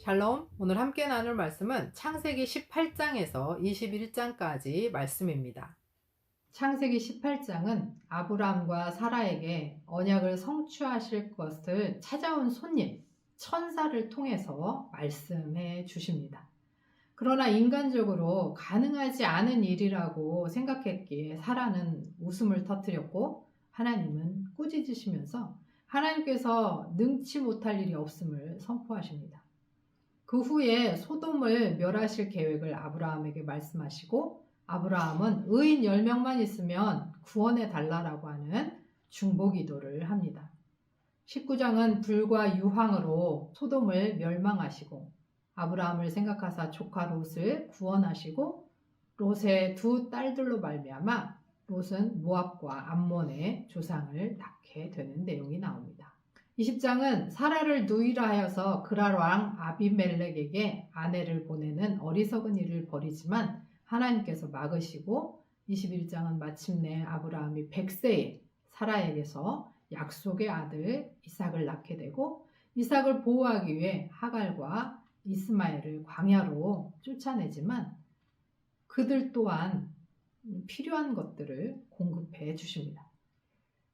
샬롬, 오늘 함께 나눌 말씀은 창세기 18장에서 21장까지 말씀입니다. 창세기 18장은 아브라함과 사라에게 언약을 성취하실 것을 찾아온 손님, 천사를 통해서 말씀해 주십니다. 그러나 인간적으로 가능하지 않은 일이라고 생각했기에 사라는 웃음을 터뜨렸고 하나님은 꾸짖으시면서 하나님께서 능치 못할 일이 없음을 선포하십니다. 그 후에 소돔을 멸하실 계획을 아브라함에게 말씀하시고 아브라함은 의인 10명만 있으면 구원해 달라고 하는 중보기도를 합니다. 19장은 불과 유황으로 소돔을 멸망하시고 아브라함을 생각하사 조카 롯을 구원하시고 롯의 두 딸들로 말미암아 롯은 모압과 암몬의 조상을 낳게 되는 내용이 나옵니다. 20장은 사라를 누이라 하여서 그랄 왕 아비멜렉에게 아내를 보내는 어리석은 일을 벌이지만 하나님께서 막으시고 21장은 마침내 아브라함이 100세에 사라에게서 약속의 아들 이삭을 낳게 되고 이삭을 보호하기 위해 하갈과 이스마엘을 광야로 쫓아내지만 그들 또한 필요한 것들을 공급해 주십니다.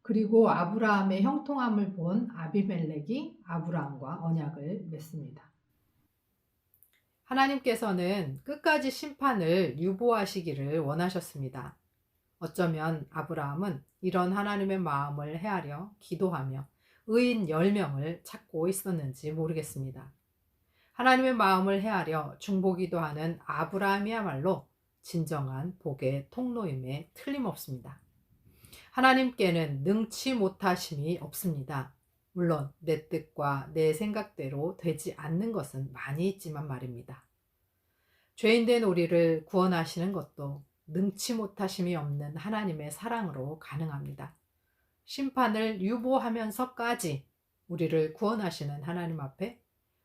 그리고 아브라함의 형통함을 본 아비멜렉이 아브라함과 언약을 맺습니다. 하나님께서는 끝까지 심판을 유보하시기를 원하셨습니다. 어쩌면 아브라함은 이런 하나님의 마음을 헤아려 기도하며 의인 10명을 찾고 있었는지 모르겠습니다. 하나님의 마음을 헤아려 중보기도하는 아브라함이야말로 진정한 복의 통로임에 틀림없습니다. 하나님께는 능치 못하심이 없습니다. 물론 내 뜻과 내 생각대로 되지 않는 것은 많이 있지만 말입니다. 죄인된 우리를 구원하시는 것도 능치 못하심이 없는 하나님의 사랑으로 가능합니다. 심판을 유보하면서까지 우리를 구원하시는 하나님 앞에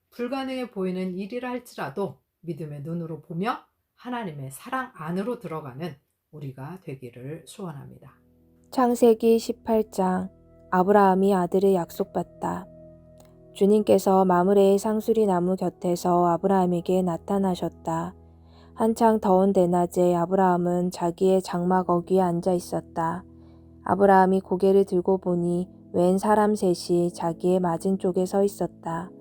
불가능해 보이는 일이라 할지라도 믿음의 눈으로 보며 하나님의 사랑 안으로 들어가는 우리가 되기를 소원합니다. 창세기 18장 아브라함이 아들을 약속받다. 주님께서 마므레의 상수리 나무 곁에서 아브라함에게 나타나셨다. 한창 더운 대낮에 아브라함은 자기의 장막 어귀에 앉아 있었다. 아브라함이 고개를 들고 보니 웬 사람 셋이 자기의 맞은쪽에 서 있었다.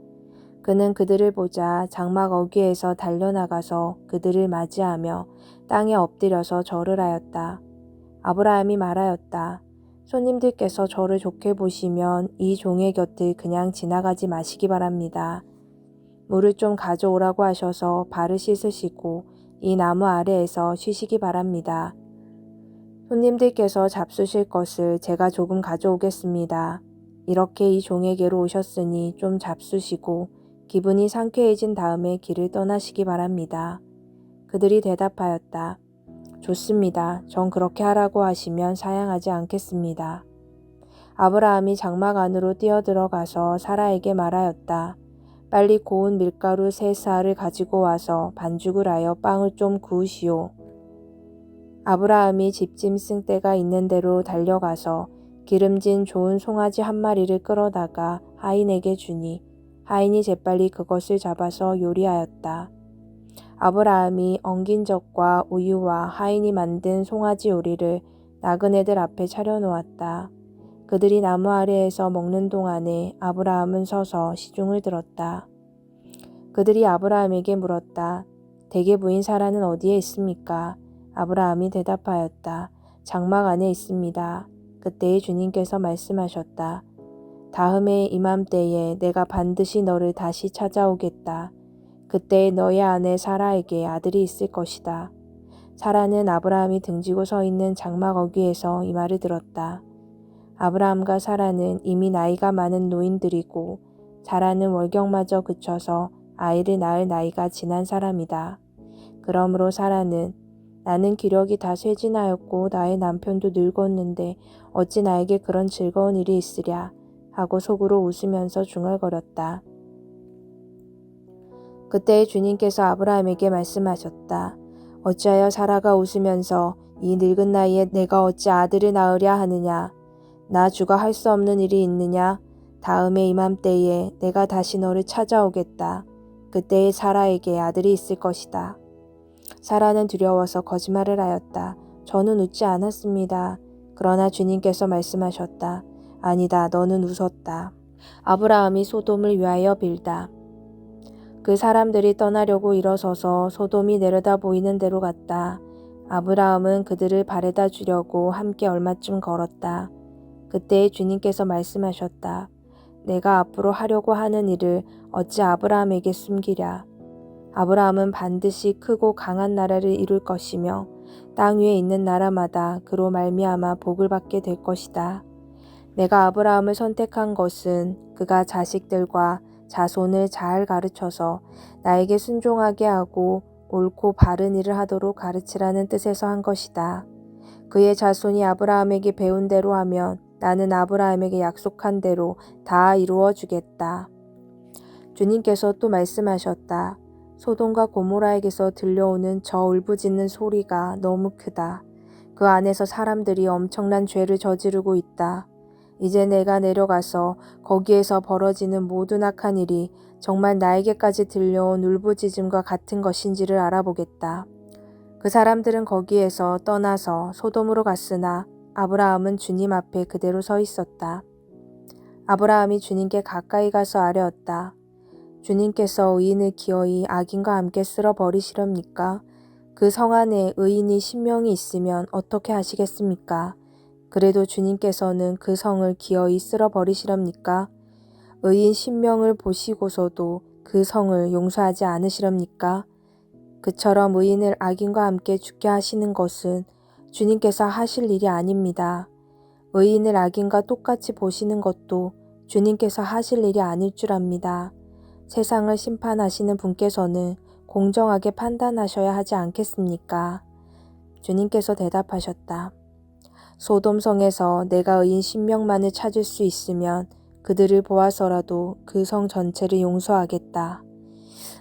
그는 그들을 보자 장막 어귀에서 달려나가서 그들을 맞이하며 땅에 엎드려서 절을 하였다. 아브라함이 말하였다. 손님들께서 저를 좋게 보시면 이 종의 곁을 그냥 지나가지 마시기 바랍니다. 물을 좀 가져오라고 하셔서 발을 씻으시고 이 나무 아래에서 쉬시기 바랍니다. 손님들께서 잡수실 것을 제가 조금 가져오겠습니다. 이렇게 이 종에게로 오셨으니 좀 잡수시고 기분이 상쾌해진 다음에 길을 떠나시기 바랍니다. 그들이 대답하였다. 좋습니다. 전 그렇게 하라고 하시면 사양하지 않겠습니다. 아브라함이 장막 안으로 뛰어들어가서 사라에게 말하였다. 빨리 고운 밀가루 3사를 가지고 와서 반죽을 하여 빵을 좀 구우시오. 아브라함이 집짐승 떼가 있는 데로 달려가서 기름진 좋은 송아지 한 마리를 끌어다가 하인에게 주니 하인이 재빨리 그것을 잡아서 요리하였다. 아브라함이 엉긴 젖과 우유와 하인이 만든 송아지 요리를 나그네들 앞에 차려놓았다. 그들이 나무 아래에서 먹는 동안에 아브라함은 서서 시중을 들었다. 그들이 아브라함에게 물었다. 대개 부인 사라는 어디에 있습니까? 아브라함이 대답하였다. 장막 안에 있습니다. 그때에 주님께서 말씀하셨다. 다음에 이맘때에 내가 반드시 너를 다시 찾아오겠다. 그때 너의 아내 사라에게 아들이 있을 것이다. 사라는 아브라함이 등지고 서 있는 장막 어귀에서 이 말을 들었다. 아브라함과 사라는 이미 나이가 많은 노인들이고 사라는 월경마저 그쳐서 아이를 낳을 나이가 지난 사람이다. 그러므로 사라는 나는 기력이 다 쇠진하였고 나의 남편도 늙었는데 어찌 나에게 그런 즐거운 일이 있으랴 하고 속으로 웃으면서 중얼거렸다. 그때 주님께서 아브라함에게 말씀하셨다. 어찌하여 사라가 웃으면서 이 늙은 나이에 내가 어찌 아들을 낳으랴 하느냐. 나 주가 할 수 없는 일이 있느냐. 다음에 이맘때에 내가 다시 너를 찾아오겠다. 그때의 사라에게 아들이 있을 것이다. 사라는 두려워서 거짓말을 하였다. 저는 웃지 않았습니다. 그러나 주님께서 말씀하셨다. 아니다, 너는 웃었다. 아브라함이 소돔을 위하여 빌다. 그 사람들이 떠나려고 일어서서 소돔이 내려다 보이는 데로 갔다. 아브라함은 그들을 바래다 주려고 함께 얼마쯤 걸었다. 그때 주님께서 말씀하셨다. 내가 앞으로 하려고 하는 일을 어찌 아브라함에게 숨기랴. 아브라함은 반드시 크고 강한 나라를 이룰 것이며 땅 위에 있는 나라마다 그로 말미암아 복을 받게 될 것이다. 내가 아브라함을 선택한 것은 그가 자식들과 자손을 잘 가르쳐서 나에게 순종하게 하고 옳고 바른 일을 하도록 가르치라는 뜻에서 한 것이다. 그의 자손이 아브라함에게 배운 대로 하면 나는 아브라함에게 약속한 대로 다 이루어 주겠다. 주님께서 또 말씀하셨다. 소돔과 고모라에게서 들려오는 저 울부짖는 소리가 너무 크다. 그 안에서 사람들이 엄청난 죄를 저지르고 있다. 이제 내가 내려가서 거기에서 벌어지는 모든 악한 일이 정말 나에게까지 들려온 울부짖음과 같은 것인지를 알아보겠다. 그 사람들은 거기에서 떠나서 소돔으로 갔으나 아브라함은 주님 앞에 그대로 서 있었다. 아브라함이 주님께 가까이 가서 아뢰었다. 주님께서 의인을 기어이 악인과 함께 쓸어버리시렵니까? 그 성 안에 의인이 10명이 있으면 어떻게 하시겠습니까? 그래도 주님께서는 그 성을 기어이 쓸어버리시렵니까? 의인 10명을 보시고서도 그 성을 용서하지 않으시렵니까? 그처럼 의인을 악인과 함께 죽게 하시는 것은 주님께서 하실 일이 아닙니다. 의인을 악인과 똑같이 보시는 것도 주님께서 하실 일이 아닐 줄 압니다. 세상을 심판하시는 분께서는 공정하게 판단하셔야 하지 않겠습니까? 주님께서 대답하셨다. 소돔성에서 내가 의인 10명만을 찾을 수 있으면 그들을 보아서라도 그 성 전체를 용서하겠다.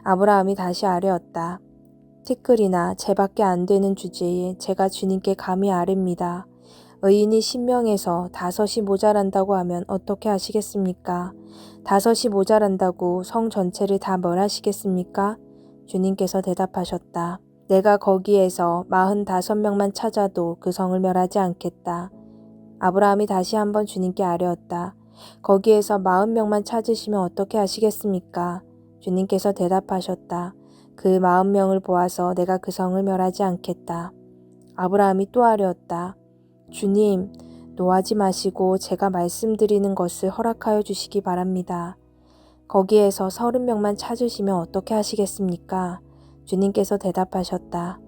아브라함이 다시 아뢰었다. 티끌이나 채밖에 안 되는 주제에 제가 주님께 감히 아뢰입니다. 의인이 10명에서 5이 모자란다고 하면 어떻게 하시겠습니까? 5이 모자란다고 성 전체를 다 멸하시겠습니까? 주님께서 대답하셨다. 내가 거기에서 45명만 찾아도 그 성을 멸하지 않겠다. 아브라함이 다시 한번 주님께 아뢰었다. 거기에서 40명만 찾으시면 어떻게 하시겠습니까? 주님께서 대답하셨다. 그 40명을 보아서 내가 그 성을 멸하지 않겠다. 아브라함이 또 아뢰었다. 주님, 노하지 마시고 제가 말씀드리는 것을 허락하여 주시기 바랍니다. 거기에서 30명만 찾으시면 어떻게 하시겠습니까? 주님께서 대답하셨다.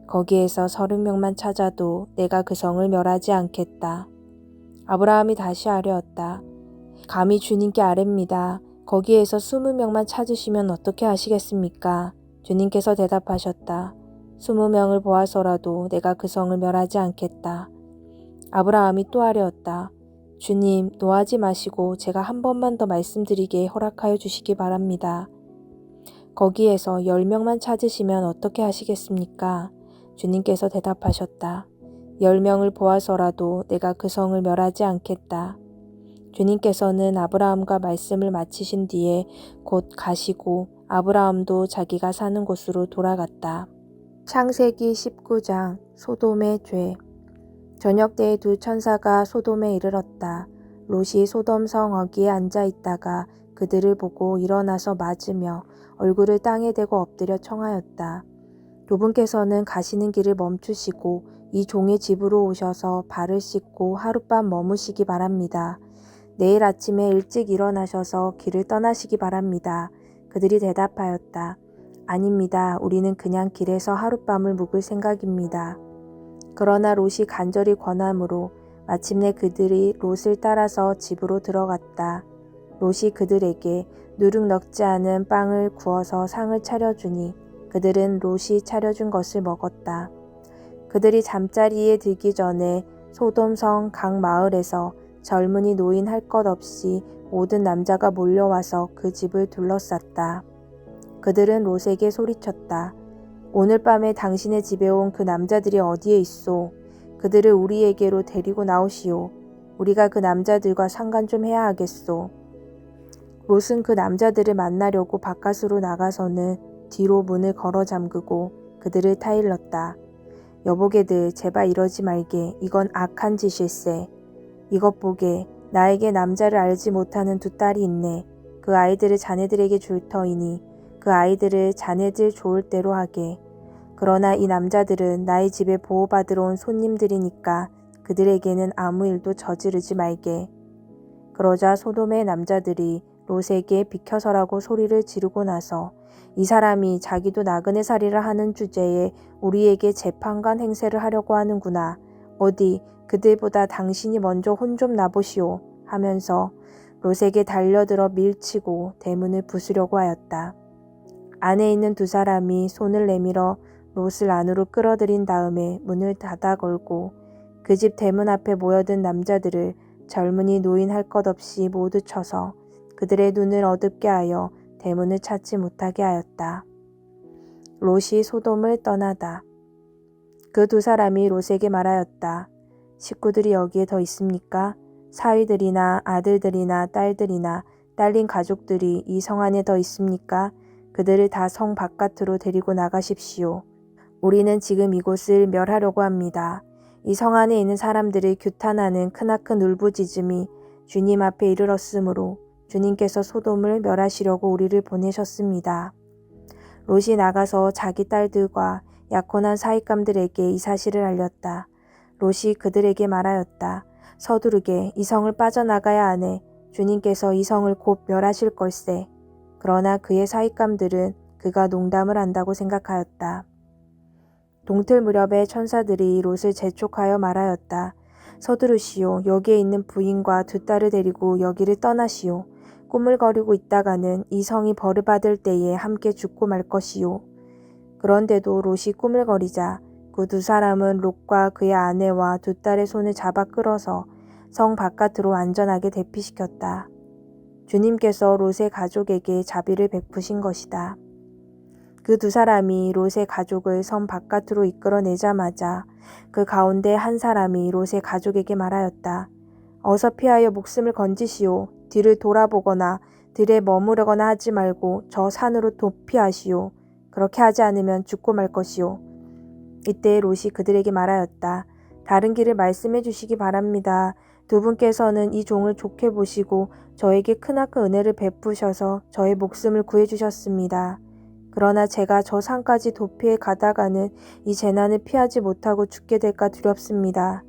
거기에서 30명만 찾아도 내가 그 성을 멸하지 않겠다. 아브라함이 다시 아뢰었다. 감히 주님께 아뢰입니다. 거기에서 20명만 찾으시면 어떻게 하시겠습니까? 주님께서 대답하셨다. 20명을 보아서라도 내가 그 성을 멸하지 않겠다. 아브라함이 또 아뢰었다. 주님, 노하지 마시고 제가 한 번만 더 말씀드리게 허락하여 주시기 바랍니다. 거기에서 10명만 찾으시면 어떻게 하시겠습니까? 주님께서 대답하셨다. 10명을 보아서라도 내가 그 성을 멸하지 않겠다. 주님께서는 아브라함과 말씀을 마치신 뒤에 곧 가시고 아브라함도 자기가 사는 곳으로 돌아갔다. 창세기 19장 소돔의 죄. 저녁 때에 두 천사가 소돔에 이르렀다. 롯이 소돔 성 어귀에 앉아 있다가 그들을 보고 일어나서 맞으며 얼굴을 땅에 대고 엎드려 청하였다. 두 분께서는 가시는 길을 멈추시고 이 종의 집으로 오셔서 발을 씻고 하룻밤 머무시기 바랍니다. 내일 아침에 일찍 일어나셔서 길을 떠나시기 바랍니다. 그들이 대답하였다. 아닙니다. 우리는 그냥 길에서 하룻밤을 묵을 생각입니다. 그러나 롯이 간절히 권하므로 마침내 그들이 롯을 따라서 집으로 들어갔다. 롯이 그들에게 누룩 넣지 않은 빵을 구워서 상을 차려주니 그들은 롯이 차려준 것을 먹었다. 그들이 잠자리에 들기 전에 소돔성 각 마을에서 젊은이 노인 할 것 없이 모든 남자가 몰려와서 그 집을 둘러쌌다. 그들은 롯에게 소리쳤다. 오늘 밤에 당신의 집에 온 그 남자들이 어디에 있소? 그들을 우리에게로 데리고 나오시오. 우리가 그 남자들과 상관 좀 해야 하겠소. 롯은 그 남자들을 만나려고 바깥으로 나가서는 뒤로 문을 걸어 잠그고 그들을 타일렀다. 여보게들, 제발 이러지 말게. 이건 악한 짓일세. 이것 보게. 나에게 남자를 알지 못하는 두 딸이 있네. 그 아이들을 자네들에게 줄 터이니 그 아이들을 자네들 좋을 대로 하게. 그러나 이 남자들은 나의 집에 보호받으러 온 손님들이니까 그들에게는 아무 일도 저지르지 말게. 그러자 소돔의 남자들이 롯에게 비켜서라고 소리를 지르고 나서 이 사람이 자기도 나그네 살이를 하는 주제에 우리에게 재판관 행세를 하려고 하는구나. 어디 그들보다 당신이 먼저 혼 좀 나보시오 하면서 롯에게 달려들어 밀치고 대문을 부수려고 하였다. 안에 있는 두 사람이 손을 내밀어 롯을 안으로 끌어들인 다음에 문을 닫아 걸고 그 집 대문 앞에 모여든 남자들을 젊은이 노인 할 것 없이 모두 쳐서 그들의 눈을 어둡게 하여 대문을 찾지 못하게 하였다. 롯이 소돔을 떠나다. 그 두 사람이 롯에게 말하였다. 식구들이 여기에 더 있습니까? 사위들이나 아들들이나 딸들이나 딸린 가족들이 이 성 안에 더 있습니까? 그들을 다 성 바깥으로 데리고 나가십시오. 우리는 지금 이곳을 멸하려고 합니다. 이 성 안에 있는 사람들을 규탄하는 크나큰 울부짖음이 주님 앞에 이르렀으므로 주님께서 소돔을 멸하시려고 우리를 보내셨습니다. 롯이 나가서 자기 딸들과 약혼한 사익감들에게 이 사실을 알렸다. 롯이 그들에게 말하였다. 서두르게 이 성을 빠져나가야 하네. 주님께서 이 성을 곧 멸하실 걸세. 그러나 그의 사익감들은 그가 농담을 한다고 생각하였다. 동틀 무렵에 천사들이 롯을 재촉하여 말하였다. 서두르시오. 여기에 있는 부인과 두 딸을 데리고 여기를 떠나시오. 꾸물거리고 있다가는 이 성이 벌을 때에 함께 죽고 말 것이오. 그런데도 롯이 꾸물거리자 그 두 사람은 롯과 그의 아내와 두 딸의 손을 잡아 끌어서 성 바깥으로 안전하게 대피시켰다. 주님께서 롯의 가족에게 자비를 베푸신 것이다. 그 두 사람이 롯의 가족을 성 바깥으로 이끌어내자마자 그 가운데 한 사람이 롯의 가족에게 말하였다. 어서 피하여 목숨을 건지시오. 뒤를 돌아보거나 들에 머무르거나 하지 말고 저 산으로 도피하시오. 그렇게 하지 않으면 죽고 말 것이오. 이때 롯이 그들에게 말하였다. 다른 길을 말씀해 주시기 바랍니다. 두 분께서는 이 종을 좋게 보시고 저에게 크나큰 은혜를 베푸셔서 저의 목숨을 구해주셨습니다. 그러나 제가 저 산까지 도피해 가다가는 이 재난을 피하지 못하고 죽게 될까 두렵습니다.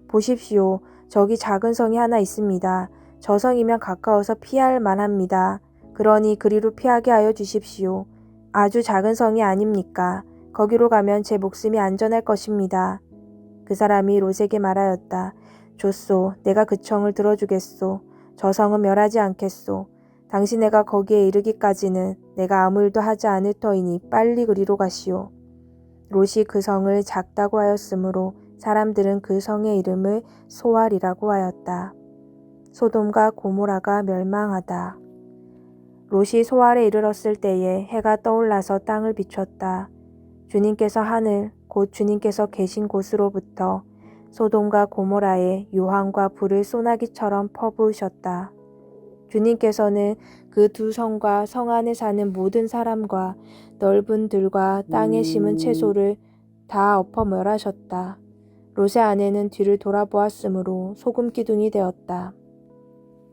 보십시오. 저기 작은 성이 하나 있습니다. 저 성이면 가까워서 피할 만합니다. 그러니 그리로 피하게 하여 주십시오. 아주 작은 성이 아닙니까? 거기로 가면 제 목숨이 안전할 것입니다. 그 사람이 롯에게 말하였다. 좋소. 내가 그 청을 들어주겠소. 저 성은 멸하지 않겠소. 당신네가 거기에 이르기까지는 내가 아무 일도 하지 않을 터이니 빨리 그리로 가시오. 롯이 그 성을 작다고 하였으므로 사람들은 그 성의 이름을 소알이라고 하였다. 소돔과 고모라가 멸망하다. 롯이 소알에 이르렀을 때에 해가 떠올라서 땅을 비췄다. 주님께서 하늘, 곧 주님께서 계신 곳으로부터 소돔과 고모라에 유황과 불을 소나기처럼 퍼부으셨다. 주님께서는 그 두 성과 성 안에 사는 모든 사람과 넓은 들과 땅에 심은 채소를 다 엎어 멸하셨다. 롯의 아내는 뒤를 돌아보았으므로 소금 기둥이 되었다.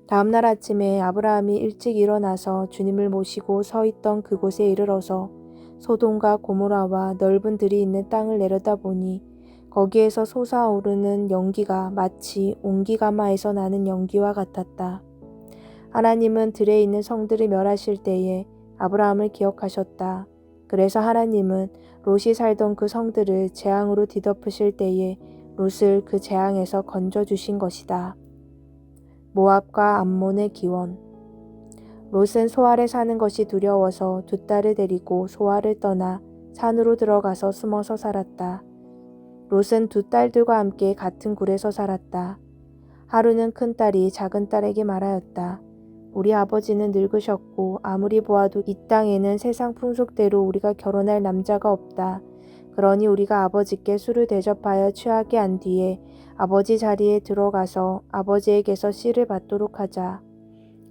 다음 날 아침에 아브라함이 일찍 일어나서 주님을 모시고 서 있던 그곳에 이르러서 소돔과 고모라와 넓은 들이 있는 땅을 내려다보니 거기에서 솟아오르는 연기가 마치 옹기가마에서 나는 연기와 같았다. 하나님은 들에 있는 성들을 멸하실 때에 아브라함을 기억하셨다. 그래서 하나님은 롯이 살던 그 성들을 재앙으로 뒤덮으실 때에 롯을 그 재앙에서 건져주신 것이다. 모압과 암몬의 기원. 롯은 소알에 사는 것이 두려워서 두 딸을 데리고 소알을 떠나 산으로 들어가서 숨어서 살았다. 롯은 두 딸들과 함께 같은 굴에서 살았다. 하루는 큰딸이 작은 딸에게 말하였다. 우리 아버지는 늙으셨고 아무리 보아도 이 땅에는 세상 풍속대로 우리가 결혼할 남자가 없다. 그러니 우리가 아버지께 술을 대접하여 취하게 한 뒤에 아버지 자리에 들어가서 아버지에게서 씨를 받도록 하자.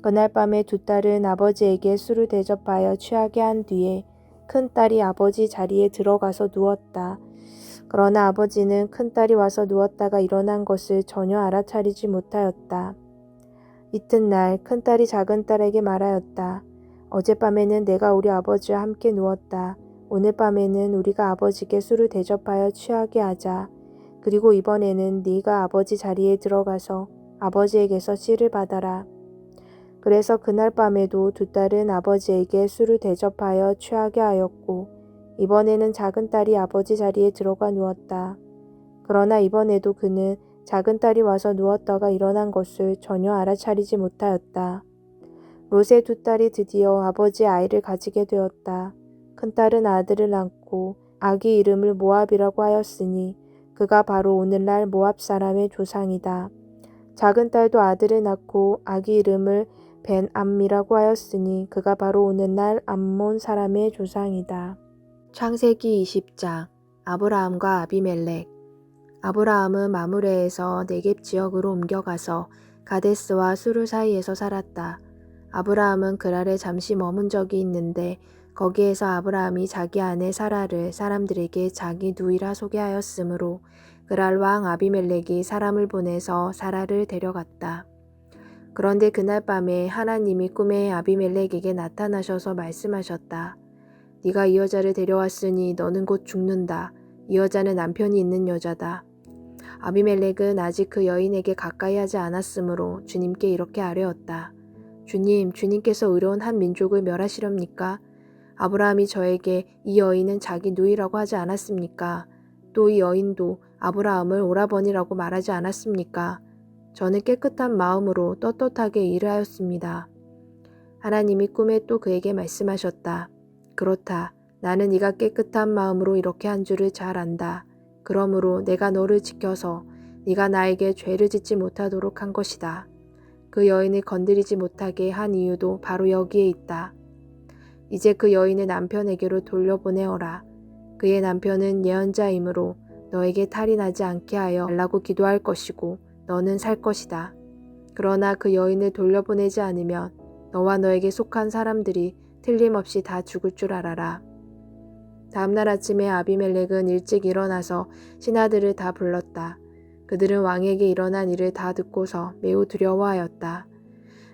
그날 밤에 두 딸은 아버지에게 술을 대접하여 취하게 한 뒤에 큰 딸이 아버지 자리에 들어가서 누웠다. 그러나 아버지는 큰 딸이 와서 누웠다가 일어난 것을 전혀 알아차리지 못하였다. 이튿날 큰 딸이 작은 딸에게 말하였다. 어젯밤에는 내가 우리 아버지와 함께 누웠다. 오늘 밤에는 우리가 아버지께 술을 대접하여 취하게 하자. 그리고 이번에는 네가 아버지 자리에 들어가서 아버지에게서 씨를 받아라. 그래서 그날 밤에도 두 딸은 아버지에게 술을 대접하여 취하게 하였고 이번에는 작은 딸이 아버지 자리에 들어가 누웠다. 그러나 이번에도 그는 작은 딸이 와서 누웠다가 일어난 것을 전혀 알아차리지 못하였다. 롯의 두 딸이 드디어 아버지의 아이를 가지게 되었다. 큰 딸은 아들을 낳고 아기 이름을 모압이라고 하였으니 그가 바로 오늘날 모압 사람의 조상이다. 작은 딸도 아들을 낳고 아기 이름을 벤암이라고 하였으니 그가 바로 오늘날 암몬 사람의 조상이다. 창세기 20장 아브라함과 아비멜렉. 아브라함은 마므레에서 네겝 지역으로 옮겨가서 가데스와 수르 사이에서 살았다. 아브라함은 그랄에 잠시 머문 적이 있는데 거기에서 아브라함이 자기 아내 사라를 사람들에게 자기 누이라 소개하였으므로 그랄 왕 아비멜렉이 사람을 보내서 사라를 데려갔다. 그런데 그날 밤에 하나님이 꿈에 아비멜렉에게 나타나셔서 말씀하셨다. 네가 이 여자를 데려왔으니 너는 곧 죽는다. 이 여자는 남편이 있는 여자다. 아비멜렉은 아직 그 여인에게 가까이 하지 않았으므로 주님께 이렇게 아뢰었다. 주님, 주님께서 의로운 한 민족을 멸하시렵니까? 아브라함이 저에게 이 여인은 자기 누이라고 하지 않았습니까? 또 이 여인도 아브라함을 오라버니라고 말하지 않았습니까? 저는 깨끗한 마음으로 떳떳하게 일을 하였습니다. 하나님이 꿈에 또 그에게 말씀하셨다. 그렇다. 나는 네가 깨끗한 마음으로 이렇게 한 줄을 잘 안다. 그러므로 내가 너를 지켜서 네가 나에게 죄를 짓지 못하도록 한 것이다. 그 여인을 건드리지 못하게 한 이유도 바로 여기에 있다. 이제 그 여인을 남편에게로 돌려보내어라. 그의 남편은 예언자이므로 너에게 탈이 나지 않게 하여 달라고 기도할 것이고 너는 살 것이다. 그러나 그 여인을 돌려보내지 않으면 너와 너에게 속한 사람들이 틀림없이 다 죽을 줄 알아라. 다음날 아침에 아비멜렉은 일찍 일어나서 신하들을 다 불렀다. 그들은 왕에게 일어난 일을 다 듣고서 매우 두려워하였다.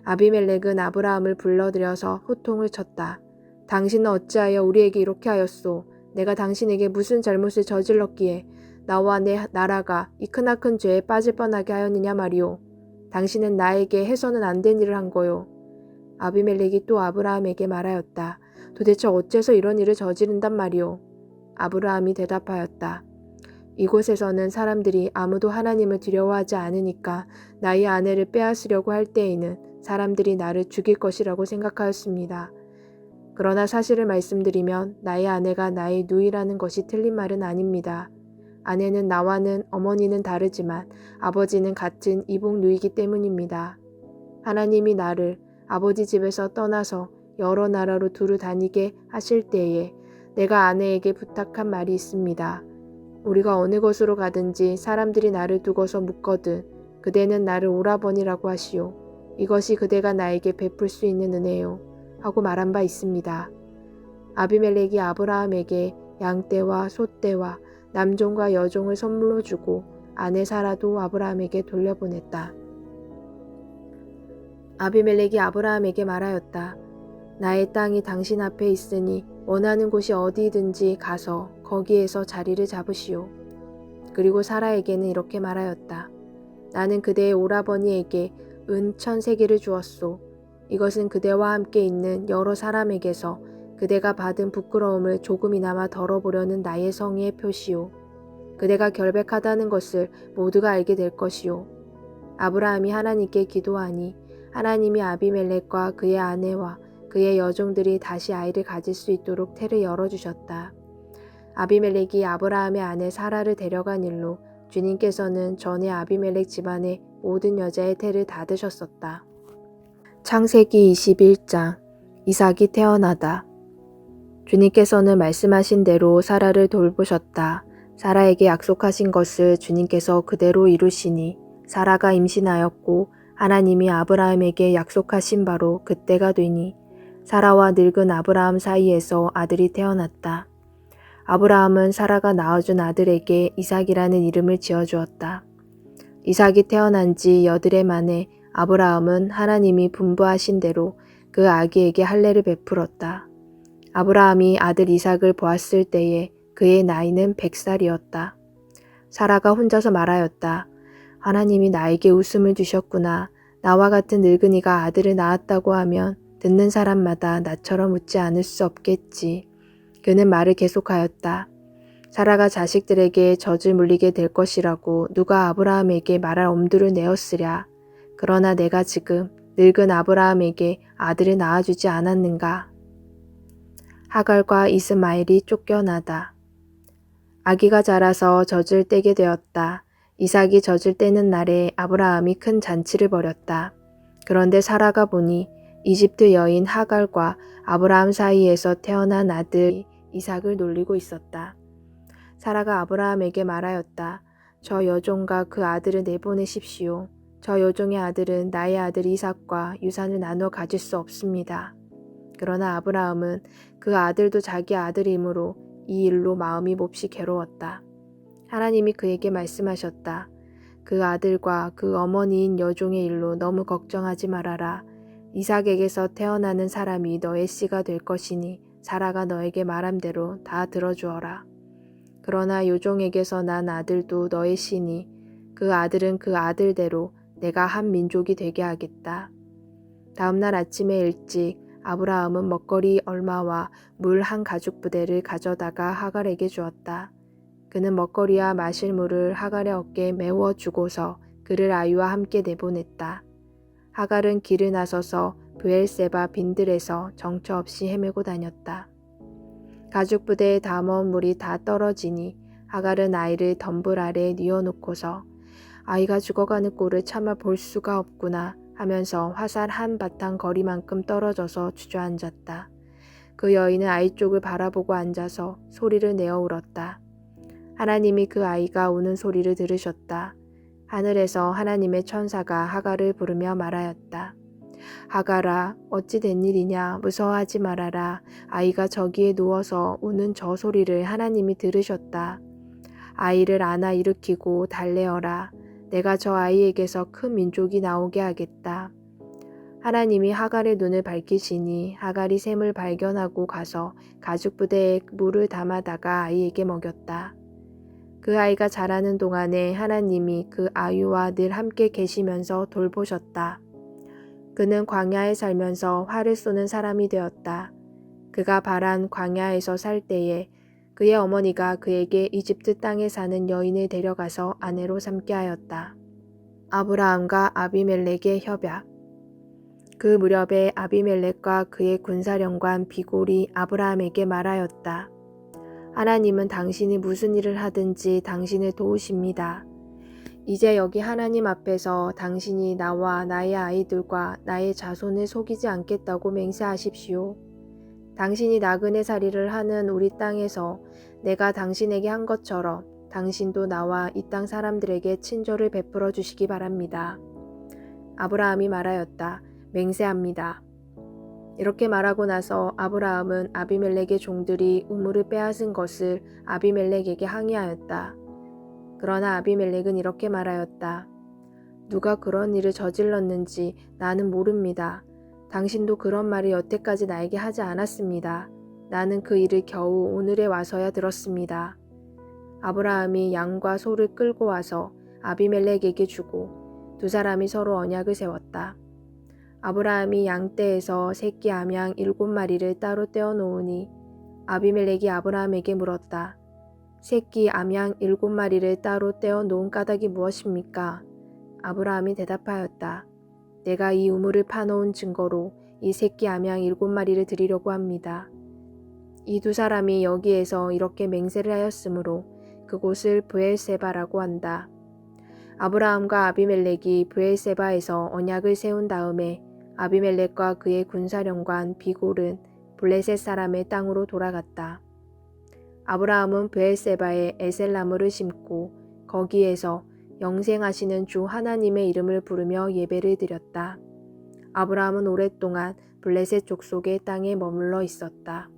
아비멜렉은 아브라함을 불러들여서 호통을 쳤다. 당신은 어찌하여 우리에게 이렇게 하였소? 내가 당신에게 무슨 잘못을 저질렀기에 나와 내 나라가 이 크나큰 죄에 빠질 뻔하게 하였느냐 말이오. 당신은 나에게 해서는 안 된 일을 한 거요. 아비멜렉이 또 아브라함에게 말하였다. 도대체 어째서 이런 일을 저지른단 말이오. 아브라함이 대답하였다. 이곳에서는 사람들이 아무도 하나님을 두려워하지 않으니까 나의 아내를 빼앗으려고 할 때에는 사람들이 나를 죽일 것이라고 생각하였습니다. 그러나 사실을 말씀드리면 나의 아내가 나의 누이라는 것이 틀린 말은 아닙니다. 아내는 나와는 어머니는 다르지만 아버지는 같은 이복 누이기 때문입니다. 하나님이 나를 아버지 집에서 떠나서 여러 나라로 두루 다니게 하실 때에 내가 아내에게 부탁한 말이 있습니다. 우리가 어느 곳으로 가든지 사람들이 나를 두고서 묻거든 그대는 나를 오라버니라고 하시오. 이것이 그대가 나에게 베풀 수 있는 은혜요. 하고 말한 바 있습니다. 아비멜렉이 아브라함에게 양떼와 소떼와 남종과 여종을 선물로 주고 아내 사라도 아브라함에게 돌려보냈다. 아비멜렉이 아브라함에게 말하였다. 나의 땅이 당신 앞에 있으니 원하는 곳이 어디든지 가서 거기에서 자리를 잡으시오. 그리고 사라에게는 이렇게 말하였다. 나는 그대의 오라버니에게 은 1000세겔을 주었소. 이것은 그대와 함께 있는 여러 사람에게서 그대가 받은 부끄러움을 조금이나마 덜어보려는 나의 성의의 표시오. 그대가 결백하다는 것을 모두가 알게 될 것이오. 아브라함이 하나님께 기도하니 하나님이 아비멜렉과 그의 아내와 그의 여종들이 다시 아이를 가질 수 있도록 태를 열어주셨다. 아비멜렉이 아브라함의 아내 사라를 데려간 일로 주님께서는 전에 아비멜렉 집안의 모든 여자의 태를 닫으셨었다. 창세기 21장 이삭이 태어나다. 주님께서는 말씀하신 대로 사라를 돌보셨다. 사라에게 약속하신 것을 주님께서 그대로 이루시니 사라가 임신하였고 하나님이 아브라함에게 약속하신 바로 그때가 되니 사라와 늙은 아브라함 사이에서 아들이 태어났다. 아브라함은 사라가 낳아준 아들에게 이삭이라는 이름을 지어주었다. 이삭이 태어난 지 8해 만에 아브라함은 하나님이 분부하신 대로 그 아기에게 할례를 베풀었다. 아브라함이 아들 이삭을 보았을 때에 그의 나이는 100살이었다. 사라가 혼자서 말하였다. 하나님이 나에게 웃음을 주셨구나. 나와 같은 늙은이가 아들을 낳았다고 하면 듣는 사람마다 나처럼 웃지 않을 수 없겠지. 그는 말을 계속하였다. 사라가 자식들에게 젖을 물리게 될 것이라고 누가 아브라함에게 말할 엄두를 내었으랴. 그러나 내가 지금 늙은 아브라함에게 아들을 낳아주지 않았는가. 하갈과 이스마엘이 쫓겨나다. 아기가 자라서 젖을 떼게 되었다. 이삭이 젖을 떼는 날에 아브라함이 큰 잔치를 벌였다. 그런데 사라가 보니 이집트 여인 하갈과 아브라함 사이에서 태어난 아들 이삭을 놀리고 있었다. 사라가 아브라함에게 말하였다. 저 여종과 그 아들을 내보내십시오. 저 여종의 아들은 나의 아들 이삭과 유산을 나누어 가질 수 없습니다. 그러나 아브라함은 그 아들도 자기 아들이므로 이 일로 마음이 몹시 괴로웠다. 하나님이 그에게 말씀하셨다. 그 아들과 그 어머니인 여종의 일로 너무 걱정하지 말아라. 이삭에게서 태어나는 사람이 너의 씨가 될 것이니 사라가 너에게 말한 대로 다 들어주어라. 그러나 여종에게서 난 아들도 너의 씨니 그 아들은 그 아들대로 내가 한 민족이 되게 하겠다. 다음날 아침에 일찍 아브라함은 먹거리 얼마와 물 한 가죽 부대를 가져다가 하갈에게 주었다. 그는 먹거리와 마실 물을 하갈의 어깨에 메워 주고서 그를 아이와 함께 내보냈다. 하갈은 길을 나서서 브엘세바 빈들에서 정처 없이 헤매고 다녔다. 가죽 부대에 담아온 물이 다 떨어지니 하갈은 아이를 덤불 아래에 뉘어놓고서 아이가 죽어가는 꼴을 차마 볼 수가 없구나 하면서 화살 한 바탕 거리만큼 떨어져서 주저앉았다. 그 여인은 아이 쪽을 바라보고 앉아서 소리를 내어 울었다. 하나님이 그 아이가 우는 소리를 들으셨다. 하늘에서 하나님의 천사가 하갈을 부르며 말하였다. 하갈아, 어찌 된 일이냐? 무서워하지 말아라. 아이가 저기에 누워서 우는 저 소리를 하나님이 들으셨다. 아이를 안아 일으키고 달래어라. 내가 저 아이에게서 큰 민족이 나오게 하겠다. 하나님이 하갈의 눈을 밝히시니 하갈이 샘을 발견하고 가서 가죽 부대에 물을 담아다가 아이에게 먹였다. 그 아이가 자라는 동안에 하나님이 그 아이와 늘 함께 계시면서 돌보셨다. 그는 광야에 살면서 활을 쏘는 사람이 되었다. 그가 바란 광야에서 살 때에 그의 어머니가 그에게 이집트 땅에 사는 여인을 데려가서 아내로 삼게 하였다. 아브라함과 아비멜렉의 협약. 그 무렵에 아비멜렉과 그의 군사령관 비골이 아브라함에게 말하였다. 하나님은 당신이 무슨 일을 하든지 당신을 도우십니다. 이제 여기 하나님 앞에서 당신이 나와 나의 아이들과 나의 자손을 속이지 않겠다고 맹세하십시오. 당신이 나그네살이를 하는 우리 땅에서 내가 당신에게 한 것처럼 당신도 나와 이 땅 사람들에게 친절을 베풀어 주시기 바랍니다. 아브라함이 말하였다. 맹세합니다. 이렇게 말하고 나서 아브라함은 아비멜렉의 종들이 우물을 빼앗은 것을 아비멜렉에게 항의하였다. 그러나 아비멜렉은 이렇게 말하였다. 누가 그런 일을 저질렀는지 나는 모릅니다. 당신도 그런 말을 여태까지 나에게 하지 않았습니다. 나는 그 일을 겨우 오늘에 와서야 들었습니다. 아브라함이 양과 소를 끌고 와서 아비멜렉에게 주고 두 사람이 서로 언약을 세웠다. 아브라함이 양떼에서 새끼 암양 7마리를 따로 떼어 놓으니 아비멜렉이 아브라함에게 물었다. 새끼 암양 7마리를 따로 떼어 놓은 까닭이 무엇입니까? 아브라함이 대답하였다. 내가 이 우물을 파놓은 증거로 이 새끼 암양 7마리를 드리려고 합니다. 이 두 사람이 여기에서 이렇게 맹세를 하였으므로 그곳을 브엘세바라고 한다. 아브라함과 아비멜렉이 브엘세바에서 언약을 세운 다음에 아비멜렉과 그의 군사령관 비골은 블레셋 사람의 땅으로 돌아갔다. 아브라함은 브엘세바에 에셀나무를 심고 거기에서 영생하시는 주 하나님의 이름을 부르며 예배를 드렸다. 아브라함은 오랫동안 블레셋 족속의 땅에 머물러 있었다.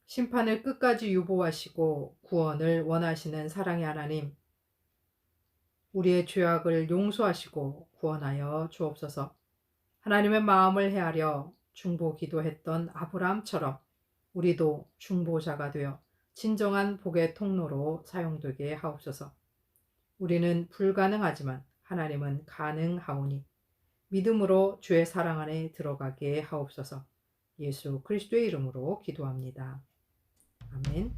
심판을 끝까지 유보하시고 구원을 원하시는 사랑의 하나님, 우리의 죄악을 용서하시고 구원하여 주옵소서. 하나님의 마음을 헤아려 중보 기도했던 아브라함처럼 우리도 중보자가 되어 진정한 복의 통로로 사용되게 하옵소서. 우리는 불가능하지만 하나님은 가능하오니 믿음으로 주의 사랑 안에 들어가게 하옵소서. 예수 그리스도의 이름으로 기도합니다. 아멘.